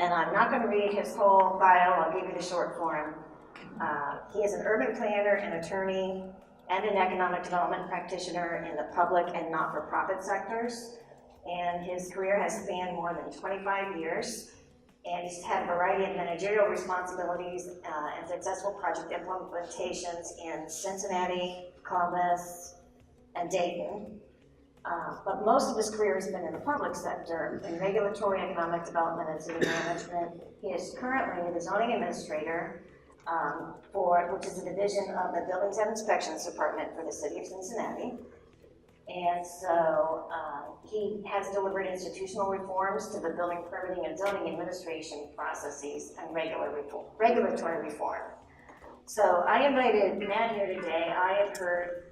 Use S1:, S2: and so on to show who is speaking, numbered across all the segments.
S1: And I'm not going to read his whole bio, I'll give you the short form. He is an urban planner, an attorney, and an economic development practitioner in the public and not-for-profit sectors. And his career has spanned more than 25 years. And he's had a variety of managerial responsibilities and successful project implementations in Cincinnati, Columbus, and Dayton. But most of his career has been in the public sector, in regulatory, economic development, and city management. He is currently the zoning administrator which is a division of the Buildings and Inspections Department for the city of Cincinnati. And so he has delivered institutional reforms to the building permitting and zoning administration processes and regulatory reform. So I invited Matt here today. I had heard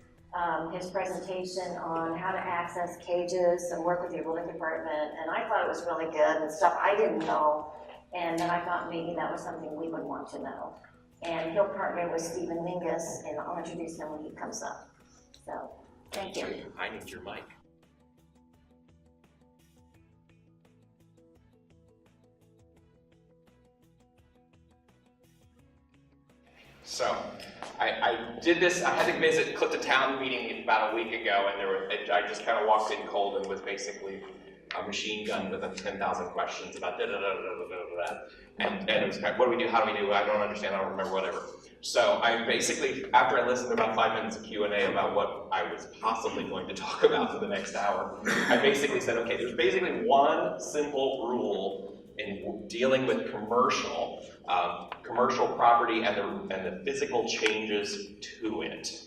S1: his presentation on how to access cages and work with your building department, and I thought it was really good and stuff I didn't know, and then I thought maybe that was something we would want to know. And he'll partner with Stephen Mingus, and I'll introduce him when he comes up. So, thank you.
S2: I need your mic. So, I did this, I had to visit Clifton Town meeting about a week ago, and I just kind of walked in cold and was basically a machine gun with 10,000 questions about da-da-da-da-da-da-da. And it was kind of, what do we do, how do we do it, I don't understand, I don't remember, whatever. So I basically, after I listened to about 5 minutes of Q&A about what I was possibly going to talk about for the next hour, I basically said, okay, there's basically one simple rule in dealing with commercial property and the physical changes to it,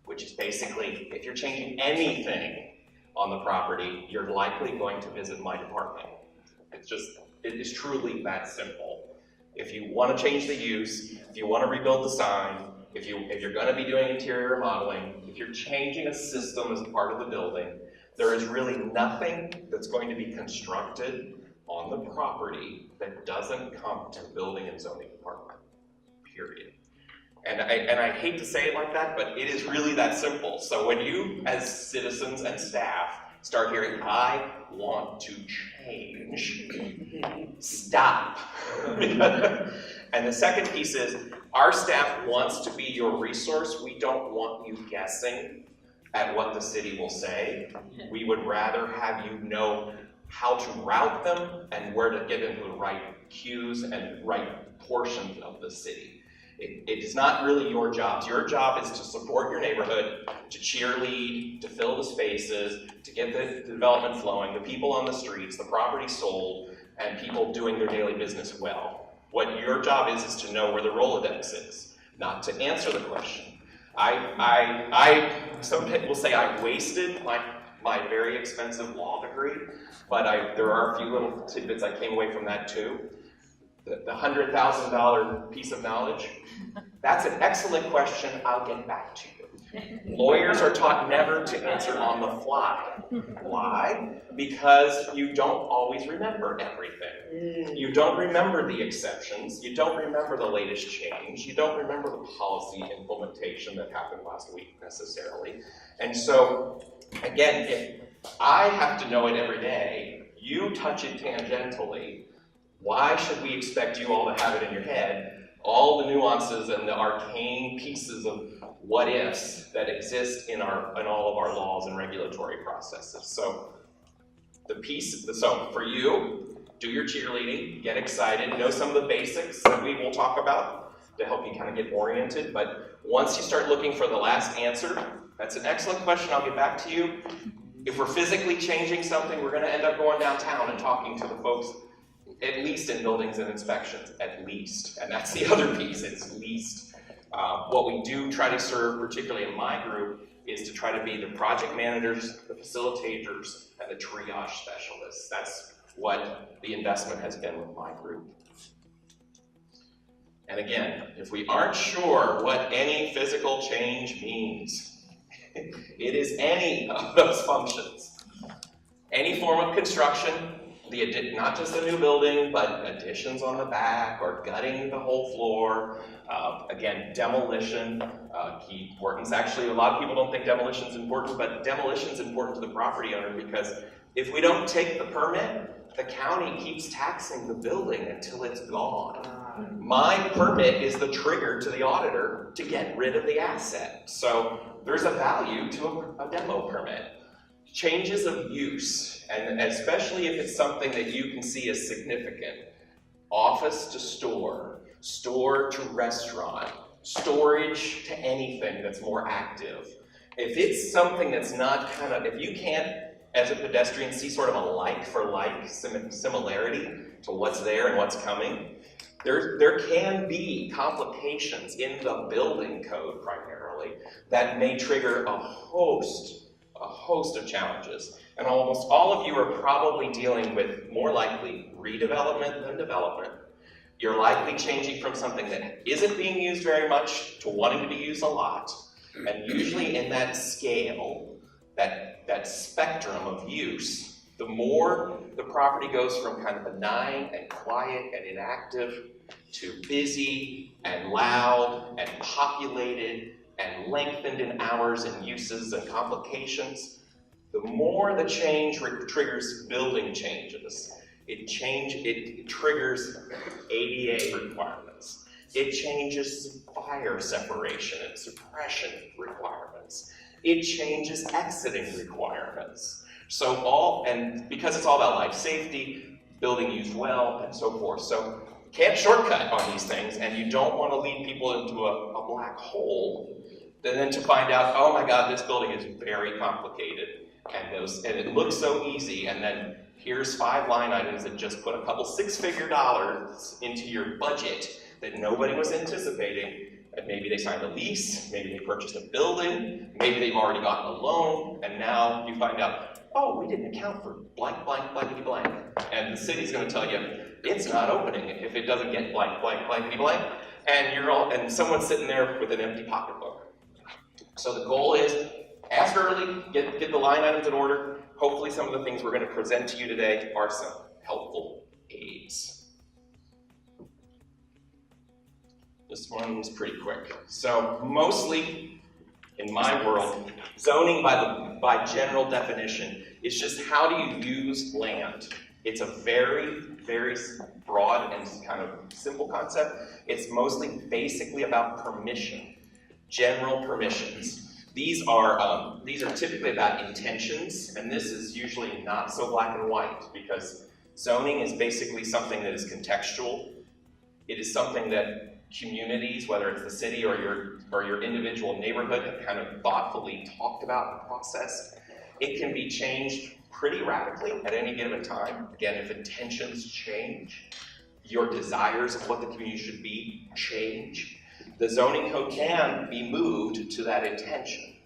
S2: which is basically, if you're changing anything on the property, you're likely going to visit my department. It is truly that simple. If you want to change the use, if you want to rebuild the sign, if you're going to be doing interior remodeling, if you're changing a system as a part of the building, there is really nothing that's going to be constructed on the property that doesn't come to the building and zoning department, period. And I hate to say it like that, but it is really that simple. So when you, as citizens and staff, start hearing, I want to change, stop. And the second piece is, our staff wants to be your resource. We don't want you guessing at what the city will say. We would rather have you know how to route them and where to get into the right cues and right portions of the city. It is not really your job. Your job is to support your neighborhood, to cheerlead, to fill the spaces, to get the development flowing, the people on the streets, the property sold, and people doing their daily business well. What your job is to know where the Rolodex is, not to answer the question. Some people will say I wasted my very expensive law degree, but there are a few little tidbits I came away from that too. The $100,000 piece of knowledge, that's an excellent question, I'll get back to you. Lawyers are taught never to answer on the fly. Why? Because you don't always remember everything. You don't remember the exceptions, you don't remember the latest change, you don't remember the policy implementation that happened last week necessarily. And so, again, if I have to know it every day, you touch it tangentially, why should we expect you all to have it in your head, all the nuances and the arcane pieces of what ifs that exist in all of our laws and regulatory processes? So for you, do your cheerleading, get excited, know some of the basics that we will talk about to help you kind of get oriented. But once you start looking for the last answer, that's an excellent question, I'll get back to you. If we're physically changing something, we're going to end up going downtown and talking to the folks, at least in buildings and inspections, at least. And that's the other piece, it's least. What we do try to serve, particularly in my group, is to try to be the project managers, the facilitators, and the triage specialists. That's what the investment has been with my group. And again, if we aren't sure what any physical change means, it is any of those functions. Any form of construction, not just a new building, but additions on the back or gutting the whole floor. Again, demolition, key importance. Actually, a lot of people don't think demolition is important, but demolition is important to the property owner because if we don't take the permit, the county keeps taxing the building until it's gone. My permit is the trigger to the auditor to get rid of the asset. So there's a value to a demo permit. Changes of use, and especially if it's something that you can see as significant. Office to store, store to restaurant, storage to anything that's more active. If it's something that's not kind of, if you can't, as a pedestrian, see sort of a like for like similarity to what's there and what's coming, there can be complications in the building code primarily that may trigger a host of challenges. And almost all of you are probably dealing with more likely redevelopment than development. You're likely changing from something that isn't being used very much to wanting to be used a lot. And usually in that scale, that spectrum of use, the more the property goes from kind of benign and quiet and inactive to busy and loud and populated and lengthened in hours and uses and complications, the more the change triggers building changes. It triggers ADA requirements. It changes fire separation and suppression requirements. It changes exiting requirements. So and because it's all about life safety, building used well, and so forth. So you can't shortcut on these things, and you don't want to lead people into a black hole, and then to find out, oh my God, this building is very complicated, and it looks so easy, and then here's 5 line items that just put a couple six-figure dollars into your budget that nobody was anticipating, and maybe they signed a lease, maybe they purchased a building, maybe they've already gotten a loan, and now you find out, oh, we didn't account for blank, blank, blankety blank. And the city's gonna tell you, it's not opening if it doesn't get blank, blank, blankety blank, and someone's sitting there with an empty pocketbook. So the goal is, ask early, get the line items in order. Hopefully some of the things we're gonna present to you today are some helpful aids. This one's pretty quick. So mostly, in my world, zoning by general definition is just how do you use land. It's a very, very broad and kind of simple concept. It's mostly basically about permission, general permissions. These are typically about intentions, and this is usually not so black and white because zoning is basically something that is contextual. It is something that communities, whether it's the city or your individual neighborhood, have kind of thoughtfully talked about and processed. It can be changed pretty rapidly at any given time. Again, if intentions change, your desires of what the community should be change. The zoning code can be moved to that intention,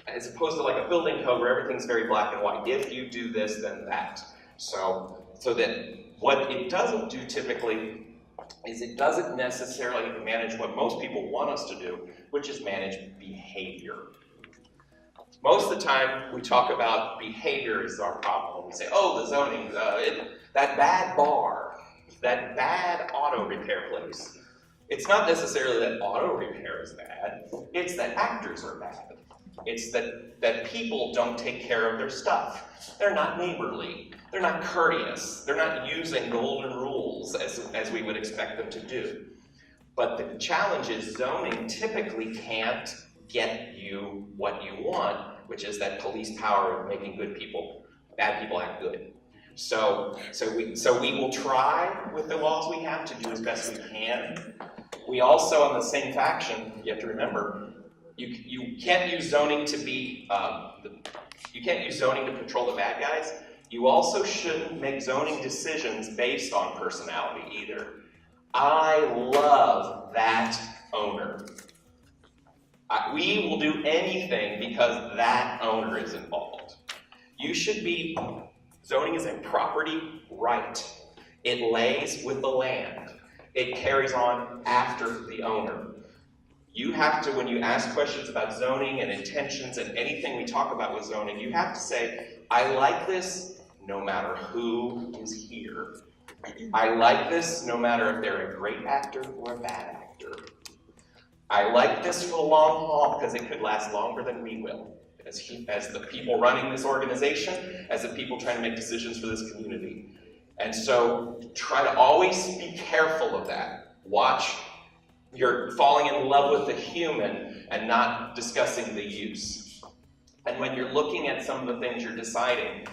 S2: as opposed to like a building code where everything's very black and white. If you do this, then that. So that what it doesn't do typically is it doesn't necessarily manage what most people want us to do, which is manage behavior. Most of the time, we talk about behavior is our problem. We say, oh, the zoning, that bad bar, that bad auto repair place. It's not necessarily that auto repair is bad, it's that actors are bad. It's that people don't take care of their stuff. They're not neighborly. They're not courteous. They're not using golden rules as we would expect them to do. But the challenge is zoning typically can't get you what you want, which is that police power of making bad people act good. So we will try with the laws we have to do as best we can. We also, on the same faction, you have to remember, you can't use zoning to be, you can't use zoning to patrol the bad guys. You also shouldn't make zoning decisions based on personality either. I love that owner. We will do anything because that owner is involved. Zoning is a property right. It lays with the land. It carries on after the owner. You have to, when you ask questions about zoning and intentions and anything we talk about with zoning, you have to say, I like this no matter who is here. I like this no matter if they're a great actor or a bad actor. I like this for the long haul because it could last longer than we will. As the people running this organization, as the people trying to make decisions for this community. And so try to always be careful of that. Watch, you're falling in love with the human and not discussing the use. And when you're looking at some of the things you're deciding,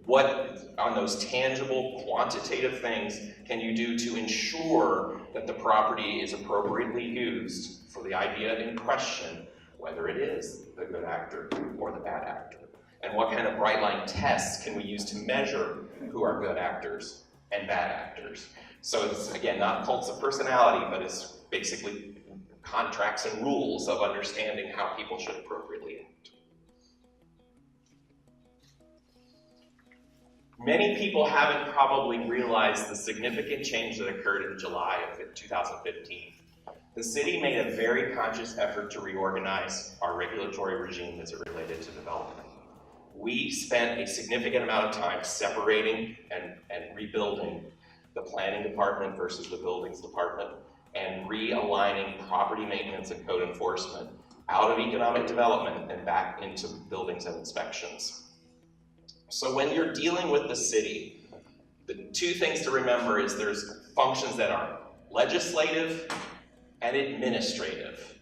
S2: what on those tangible, quantitative things can you do to ensure that the property is appropriately used for the idea in question, whether it is the good actor or the bad actor? And what kind of bright line tests can we use to measure who are good actors and bad actors? So it's, again, not cults of personality, but it's basically contracts and rules of understanding how people should appropriately act. Many people haven't probably realized the significant change that occurred in July of 2015. The city made a very conscious effort to reorganize our regulatory regime as it related to development. We spent a significant amount of time separating and rebuilding the planning department versus the buildings department and realigning property maintenance and code enforcement out of economic development and back into buildings and inspections. So when you're dealing with the city, the two things to remember is there's functions that are legislative and administrative.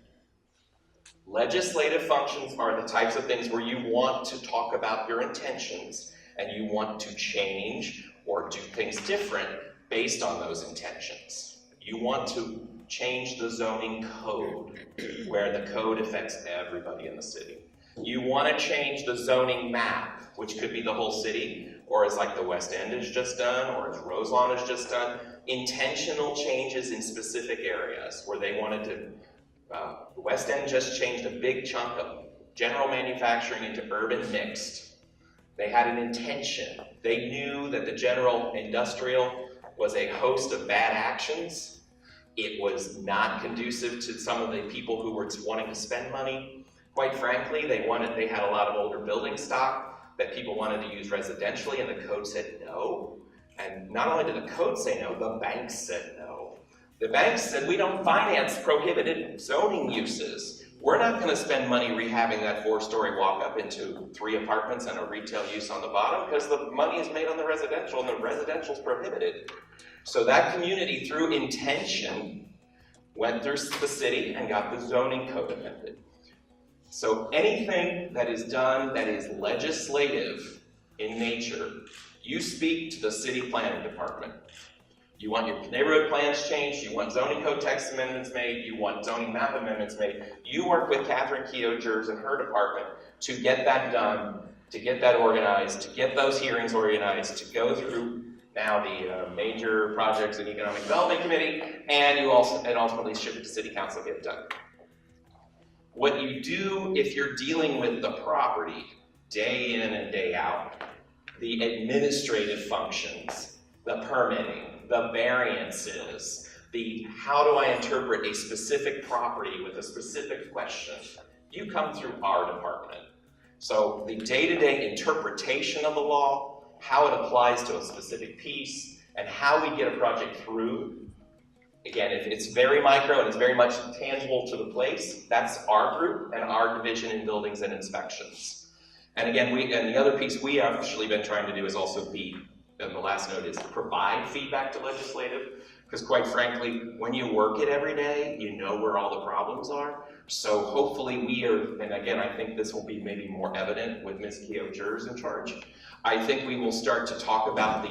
S2: Legislative functions are the types of things where you want to talk about your intentions and you want to change or do things different based on those intentions. You want to change the zoning code where the code affects everybody in the city. You want to change the zoning map, which could be the whole city, or as like the West End has just done, or as Roselawn has just done, intentional changes in specific areas where they wanted to. The West End just changed a big chunk of general manufacturing into urban mixed. They had an intention. They knew that the general industrial was a host of bad actions. It was not conducive to some of the people who were wanting to spend money. Quite frankly, they had a lot of older building stock that people wanted to use residentially, and the code said no. And not only did the code say no, the banks said no. The banks said, we don't finance prohibited zoning uses. We're not going to spend money rehabbing that 4-story walk up into 3 apartments and a retail use on the bottom because the money is made on the residential and the residential is prohibited. So that community, through intention, went through the city and got the zoning code amended. So anything that is done that is legislative in nature, you speak to the city planning department. You want your neighborhood plans changed, you want zoning code text amendments made, you want zoning map amendments made. You work with Catherine Keogh-Jers and her department to get that done, to get that organized, to get those hearings organized, to go through now the major projects and economic development committee, and ultimately ship it to city council, get it done. What you do if you're dealing with the property day in and day out, the administrative functions, the permitting, the variances, the how do I interpret a specific property with a specific question, you come through our department. So the day-to-day interpretation of the law, how it applies to a specific piece, and how we get a project through. Again, if it's very micro and it's very much tangible to the place, that's our group and our division in buildings and inspections. And again, the other piece we have actually been trying to do is also and the last note is provide feedback to legislative, because quite frankly, when you work it every day, you know where all the problems are. So hopefully we are, and again, I think this will be maybe more evident with Ms. Keogh-Jers in charge. I think we will start to talk about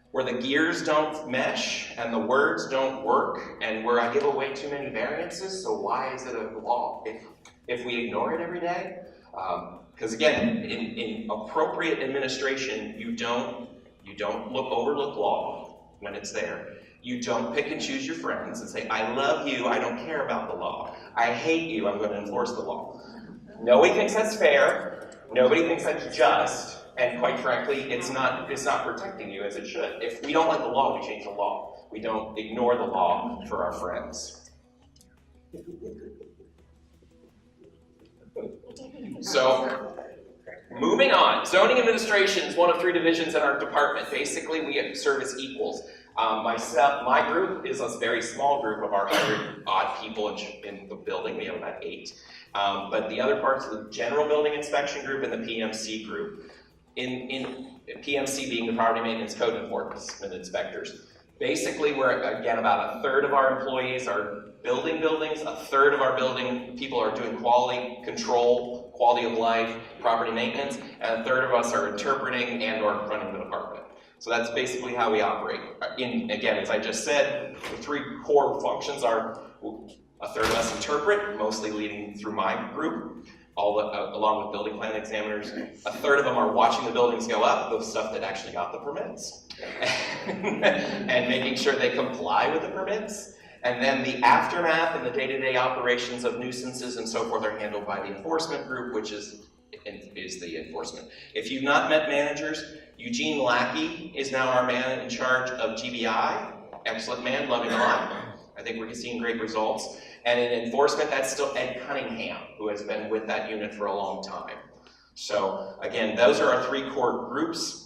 S2: where the gears don't mesh and the words don't work and where I give away too many variances, so why is it a law if we ignore it every day? Because again, in appropriate administration, you don't overlook law when it's there. You don't pick and choose your friends and say, I love you, I don't care about the law. I hate you, I'm going to enforce the law. Nobody thinks that's fair. Nobody thinks that's just. And quite frankly, it's not protecting you as it should. If we don't like the law, we change the law. We don't ignore the law for our friends. So, Moving on, zoning administration is one of 3 divisions in our department. Basically, we serve as equals. My group is a very small group of our 100-odd people in the building. We have about 8. But the other parts of the general building inspection group and the PMC group. In PMC being the property maintenance code enforcement inspectors. Basically, we're, again, about 1/3 of our employees are building buildings, 1/3 of our building people are doing quality control, quality of life, property maintenance, and 1/3 of us are interpreting and or running the department. So that's basically how we operate. Again, as I just said, the 3 core functions are 1/3 of us interpret, mostly leading through my group, along with building plan examiners. 1/3 of them are watching the buildings go up, the stuff that actually got the permits, and making sure they comply with the permits. And then the aftermath and the day-to-day operations of nuisances and so forth are handled by the enforcement group, which is the enforcement. If you've not met managers, Eugene Lackey is now our man in charge of GBI. Excellent man, love him a lot. I think we're seeing great results. And in enforcement, that's still Ed Cunningham, who has been with that unit for a long time. So again, those are our 3 core groups.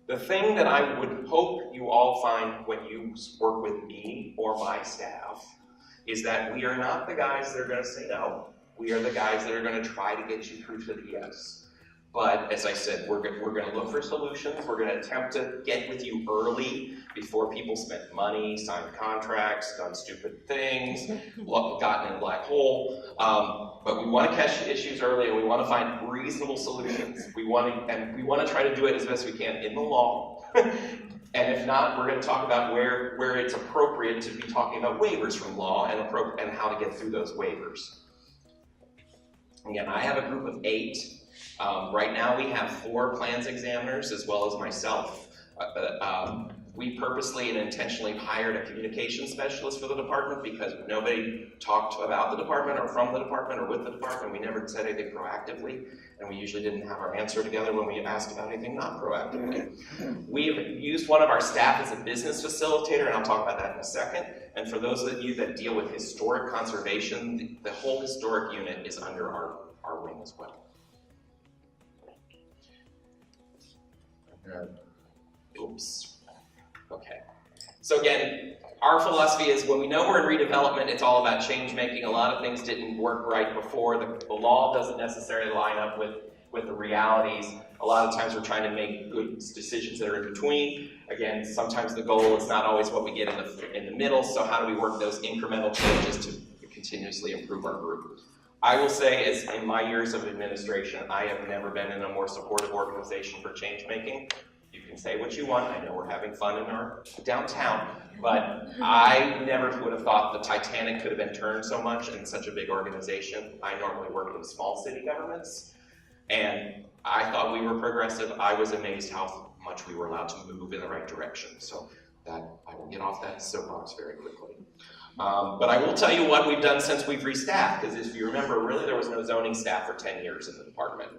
S2: The thing that I would hope you all find when you work with me or my staff is that we are not the guys that are going to say no. We are the guys that are going to try to get you through to the yes. But as I said, we're going to look for solutions. We're going to attempt to get with you early before people spent money, signed contracts, done stupid things, gotten in a black hole. But we want to catch issues early, and we want to find reasonable solutions. We want to try to do it as best we can in the law. And if not, we're going to talk about where it's appropriate to be talking about waivers from law and how to get through those waivers. Again, I have a group of 8. Right now we have 4 plans examiners as well as myself. We purposely and intentionally hired a communication specialist for the department because nobody talked about the department or from the department or with the department. We never said anything proactively, and we usually didn't have our answer together when we asked about anything not proactively. We've used one of our staff as a business facilitator, and I'll talk about that in a second. And for those of you that deal with historic conservation, the whole historic unit is under our wing as well. Oops. Okay. So again, our philosophy is when we know we're in redevelopment, it's all about change making. A lot of things didn't work right before. The law doesn't necessarily line up with the realities. A lot of times we're trying to make good decisions that are in between. Again, sometimes the goal is not always what we get in the middle, so how do we work those incremental changes to continuously improve our group? I will say, as in my years of administration, I have never been in a more supportive organization for change making. You can say what you want. I know we're having fun in our downtown, but I never would have thought the Titanic could have been turned so much in such a big organization. I normally work in small city governments, and I thought we were progressive. I was amazed how much we were allowed to move in the right direction. So that I will get off that soapbox very quickly. But I will tell you what we've done since we've restaffed, because if you remember, really there was no zoning staff for 10 years in the department.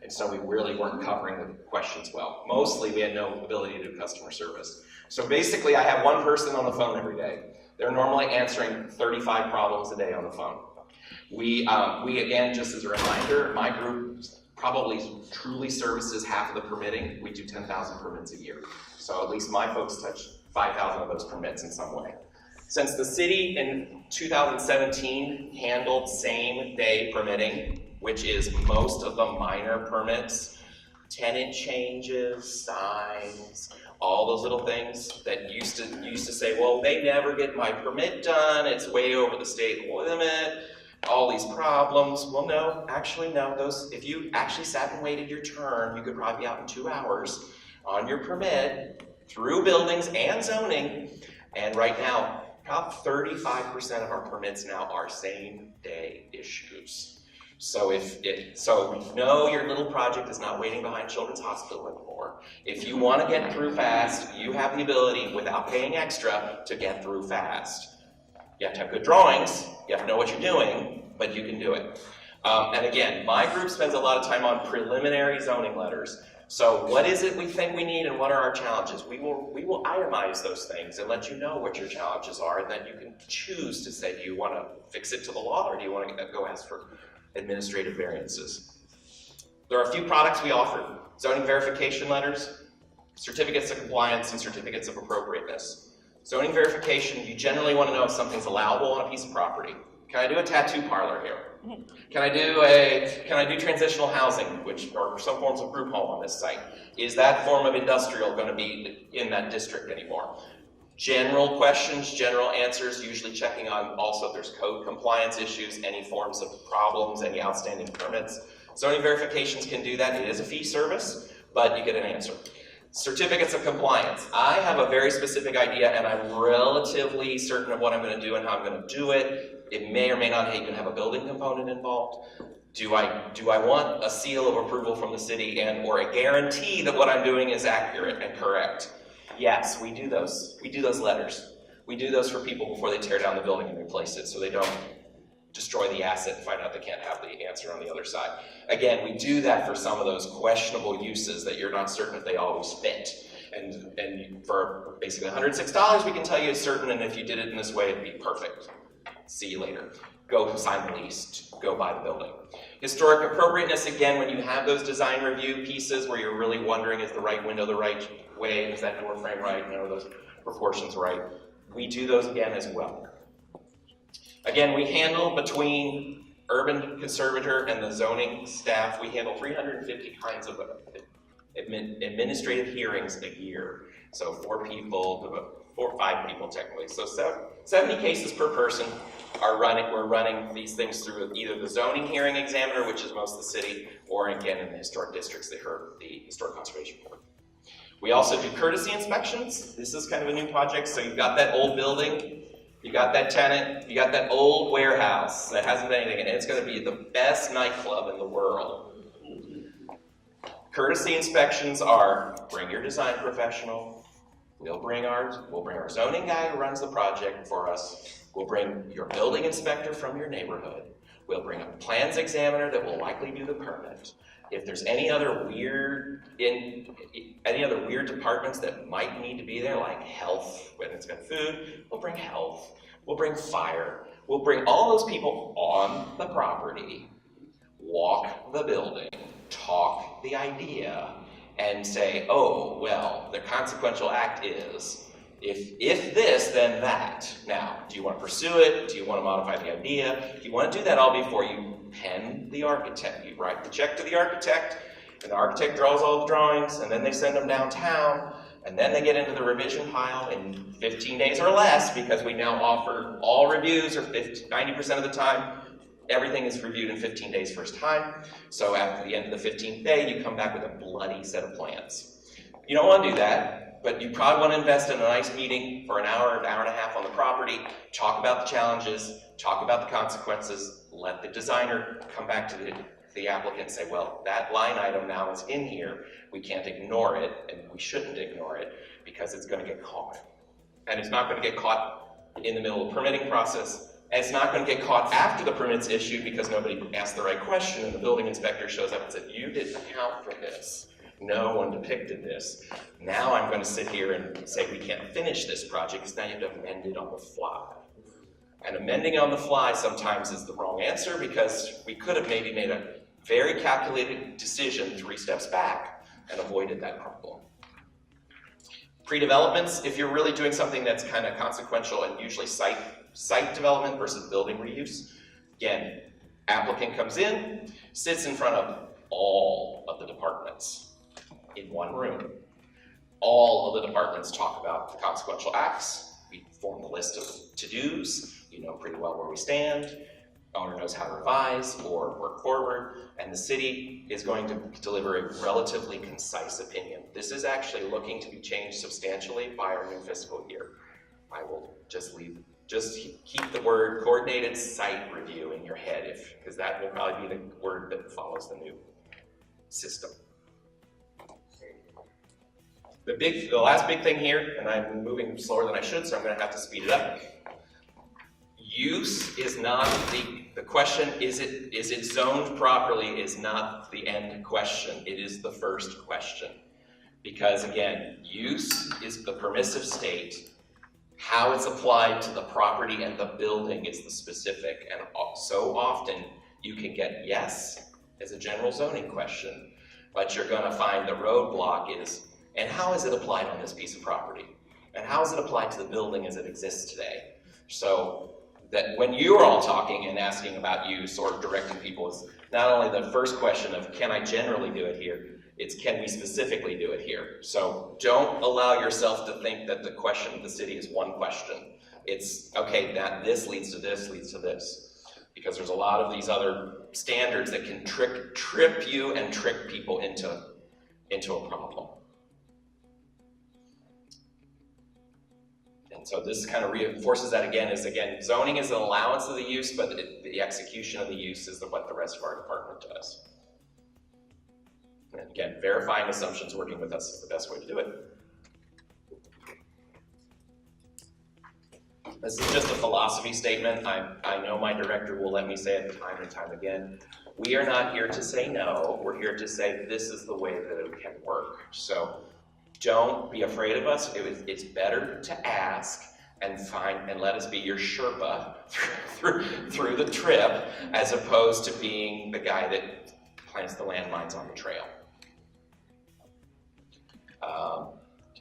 S2: And so we really weren't covering the questions well. Mostly we had no ability to do customer service. So basically I have one person on the phone every day. They're normally answering 35 problems a day on the phone. We again, just as a reminder, my group probably truly services half of the permitting. We do 10,000 permits a year. So at least my folks touch 5,000 of those permits in some way. Since the city in 2017 handled same-day permitting, which is most of the minor permits, tenant changes, signs, all those little things that used to say, well, they never get my permit done, it's way over the state limit, all these problems. Well, no, actually, no. If you actually sat and waited your turn, you could probably be out in 2 hours on your permit through buildings and zoning. And right now, about 35% of our permits now are same-day issues. So no, your little project is not waiting behind Children's Hospital anymore. If you want to get through fast, you have the ability, without paying extra, to get through fast. You have to have good drawings, you have to know what you're doing, but you can do it. And again, my group spends a lot of time on preliminary zoning letters. So what is it we think we need and what are our challenges? We will itemize those things and let you know what your challenges are, and then you can choose to say, do you want to fix it to the law or do you want to go ask for administrative variances? There are a few products we offer: zoning verification letters, certificates of compliance, and certificates of appropriateness. Zoning verification, you generally want to know if something's allowable on a piece of property. Can I do a tattoo parlor here? Can I do transitional housing, or some forms of group home on this site? Is that form of industrial going to be in that district anymore? General questions, general answers, usually checking on also if there's code compliance issues, any forms of problems, any outstanding permits. Zoning verifications can do that. It is a fee service, but you get an answer. Certificates of compliance. I have a very specific idea and I'm relatively certain of what I'm going to do and how I'm going to do it. It may or may not even have a building component involved. Do I want a seal of approval from the city or a guarantee that what I'm doing is accurate and correct? Yes, we do those. We do those letters. We do those for people before they tear down the building and replace it so they don't destroy the asset and find out they can't have the answer on the other side. Again, we do that for some of those questionable uses that you're not certain if they always fit. And for basically $106, we can tell you it's certain, and if you did it in this way, it'd be perfect. See you later. Go sign the lease, go buy the building. Historic appropriateness, again, when you have those design review pieces where you're really wondering, is the right window the right way, is that door frame right, are those proportions right? We do those again as well. Again, we handle between urban conservator and the zoning staff, we handle 350 kinds of administrative hearings a year. So 5 people technically. So 70 cases per person we're running these things through either the zoning hearing examiner, which is most of the city, or again in the historic districts, the Historic Conservation Board. We also do courtesy inspections. This is kind of a new project. So you've got that old building, you got that tenant, you got that old warehouse that hasn't been anything, and it's going to be the best nightclub in the world. Courtesy inspections are bring your design professional, we'll bring our zoning guy who runs the project for us, we'll bring your building inspector from your neighborhood, we'll bring a plans examiner that will likely do the permit. If there's any other weird departments that might need to be there, like health, when it's been food, we'll bring health, we'll bring fire, we'll bring all those people on the property, walk the building, talk the idea, and say, oh, well, the consequential act is, if this, then that. Now, do you want to pursue it? Do you want to modify the idea? Do you want to do that all before you pen the architect? You write the check to the architect, and the architect draws all the drawings, and then they send them downtown, and then they get into the revision pile in 15 days or less, because we now offer all reviews, or 90% of the time, everything is reviewed in 15 days first time. So after the end of the 15th day, you come back with a bloody set of plans. You don't want to do that, but you probably want to invest in a nice meeting for an hour and a half on the property, talk about the challenges, talk about the consequences, let the designer come back to the applicant and say, well, that line item now is in here. We can't ignore it, and we shouldn't ignore it because it's going to get caught. And it's not going to get caught in the middle of the permitting process. And it's not going to get caught after the permit's issued because nobody asked the right question and the building inspector shows up and said, you didn't account for this. No one depicted this. Now I'm going to sit here and say we can't finish this project because now you have to amend it on the fly. And amending on the fly sometimes is the wrong answer because we could have maybe made a very calculated decision 3 steps back and avoided that problem. Pre-developments, if you're really doing something that's kind of consequential and usually site development versus building reuse, again, applicant comes in, sits in front of all of the departments in one room. All of the departments talk about the consequential acts. We form the list of to-dos. You know pretty well where we stand. Owner knows how to revise or work forward, and the city is going to deliver a relatively concise opinion. This is actually looking to be changed substantially by our new fiscal year. I will just keep the word coordinated site review in your head, because that will probably be the word that follows the new system. The last big thing here, and I'm moving slower than I should, so I'm going to have to speed it up. Use is not the question, is it zoned properly, is not the end question. It is the first question. Because again, use is the permissive state. How it's applied to the property and the building is the specific. And so often you can get yes as a general zoning question, but you're gonna find the roadblock is, and how is it applied on this piece of property? And how is it applied to the building as it exists today? So that when you're all talking and asking about use or directing people, is not only the first question of can I generally do it here, it's can we specifically do it here? So don't allow yourself to think that the question of the city is one question. It's, okay, that this leads to this, leads to this. Because there's a lot of these other standards that can trip you and trick people into a problem. And so this kind of reinforces that again, zoning is an allowance of the use, but the execution of the use is what the rest of our department does. And again, verifying assumptions, working with us is the best way to do it. This is just a philosophy statement. I know my director will let me say it time and time again. We are not here to say no. We're here to say this is the way that it can work. So don't be afraid of us. It's better to ask and let us be your Sherpa through the trip, as opposed to being the guy that plants the landmines on the trail.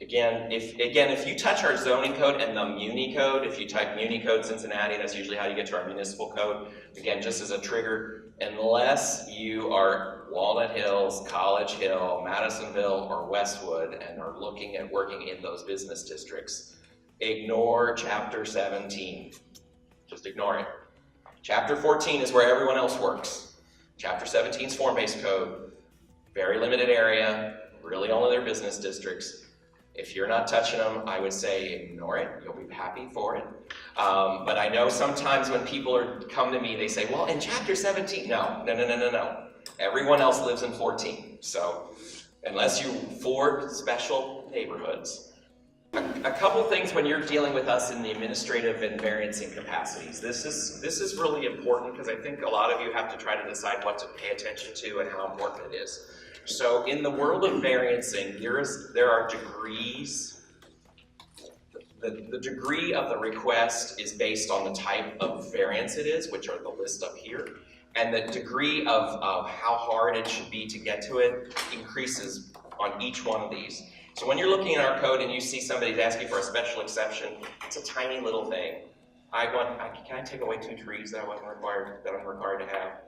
S2: Again, if you touch our zoning code and the Muni code, if you type Muni code Cincinnati, that's usually how you get to our municipal code. Again, just as a trigger, unless you are Walnut Hills, College Hill, Madisonville, or Westwood, and are looking at working in those business districts, ignore Chapter 17. Just ignore it. Chapter 14 is where everyone else works. Chapter 17 is form-based code, very limited area, really only their business districts. If you're not touching them, I would say ignore it. You'll be happy for it. But I know sometimes when people come to me, they say, well, in Chapter 17, no. Everyone else lives in 14. So unless you're for special neighborhoods. A couple things when you're dealing with us in the administrative and variancing capacities. This is really important because I think a lot of you have to try to decide what to pay attention to and how important it is. So in the world of variancing, there are degrees. The degree of the request is based on the type of variance it is, which are the list up here. And the degree of how hard it should be to get to it increases on each one of these. So when you're looking at our code and you see somebody's asking for a special exception, it's a tiny little thing. Can I take away 2 trees that I'm required to have?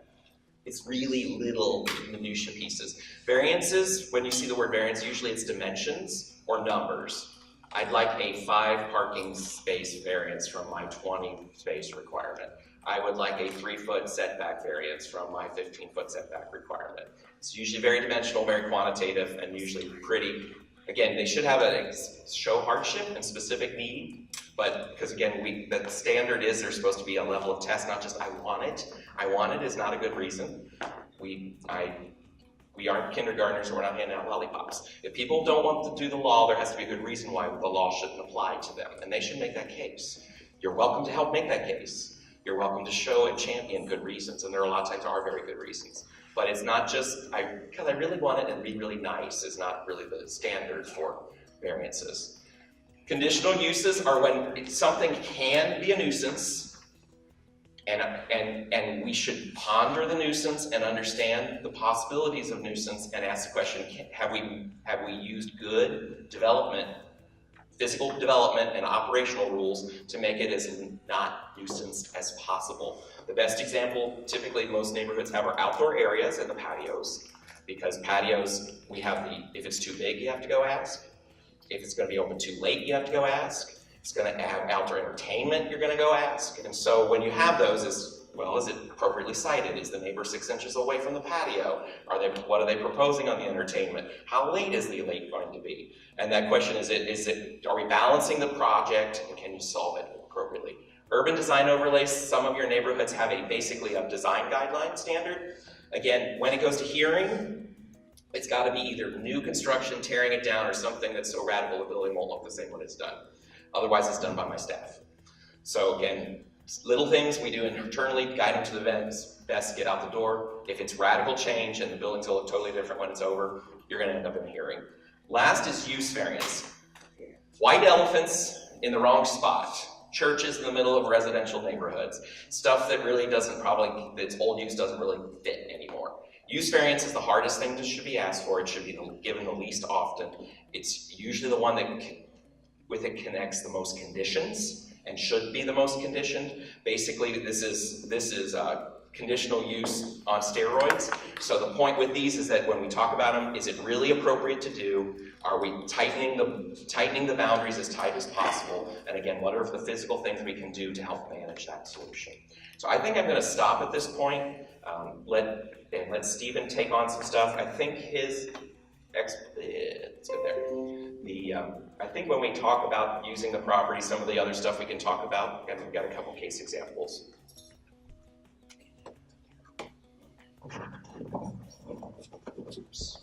S2: It's really little minutia pieces. Variances, when you see the word variance, usually it's dimensions or numbers. I'd like a 5 parking space variance from my 20 space requirement. I would like a 3-foot setback variance from my 15-foot setback requirement. It's usually very dimensional, very quantitative, and usually pretty. Again, they should have a show hardship and specific need, but because again, the standard is there's supposed to be a level of test, not just I want it. I want it is not a good reason. We aren't kindergartners, so we're not handing out lollipops. If people don't want to do the law, there has to be a good reason why the law shouldn't apply to them, and they should make that case. You're welcome to help make that case. You're welcome to show and champion good reasons, and there are a lot of times are very good reasons. But it's not just, because I really want it and be really nice is not really the standard for variances. Conditional uses are when something can be a nuisance, and we should ponder the nuisance and understand the possibilities of nuisance and ask the question, have we used good development, physical development and operational rules to make it as not nuisance as possible? The best example, typically most neighborhoods have our outdoor areas and the patios, because patios, if it's too big, you have to go ask. If it's going to be open too late, you have to go ask. It's going to have outdoor entertainment, you're going to go ask. And so when you have those, is it appropriately sited? Is the neighbor 6 inches away from the patio? What are they proposing on the entertainment? How late is the late going to be? And that question are we balancing the project, and can you solve it appropriately? Urban design overlays, some of your neighborhoods have basically a design guideline standard. Again, when it goes to hearing, it's got to be either new construction, tearing it down, or something that's so radical the building won't look the same when it's done. Otherwise, it's done by my staff. So again, little things we do internally, guide them to the best, get out the door. If it's radical change and the buildings will look totally different when it's over, you're going to end up in a hearing. Last is use variance. White elephants in the wrong spot. Churches in the middle of residential neighborhoods. Stuff that really its old use doesn't really fit anymore. Use variance is the hardest thing that should be asked for. It should be given the least often. It's usually the one that with it connects the most conditions and should be the most conditioned. Basically, this is conditional use on steroids. So the point with these is that when we talk about them, is it really appropriate to do? Are we tightening the boundaries as tight as possible? And again, what are the physical things we can do to help manage that solution? So I think I'm going to stop at this point. Let Stephen take on some stuff. I think his let's get there. I think when we talk about using the property, some of the other stuff we can talk about, and we've got a couple case examples. Oops.